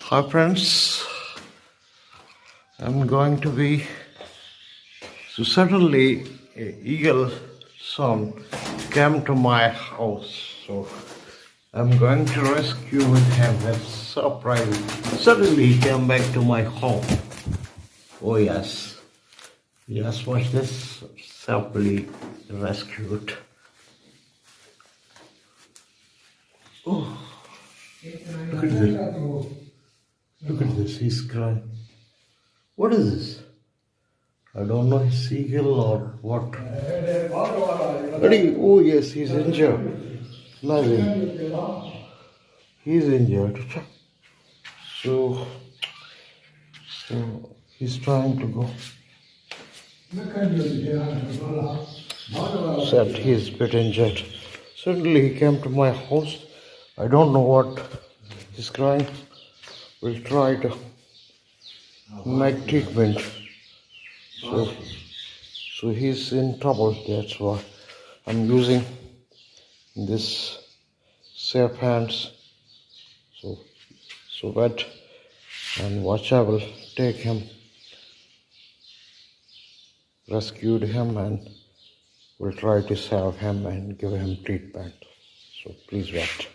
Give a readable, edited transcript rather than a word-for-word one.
Hi friends, I'm going to be suddenly a eagle son came to my house, so I'm going to rescue him. That's surprising. Suddenly he came back to my home. Oh yes, watch this. Safely rescued. Oh, look at this. Look at this. He's crying. What is this? I don't know, seagull or what. Oh yes, he's injured. Imagine. He's injured. So, he's trying to go. Said he's a bit injured. Suddenly he came to my house. I don't know what he's crying. We'll try to make treatment. So he's in trouble. That's why I'm using this safe hands. So that and watch, I will take him, rescued him, and will try to save him and give him treatment. So please watch.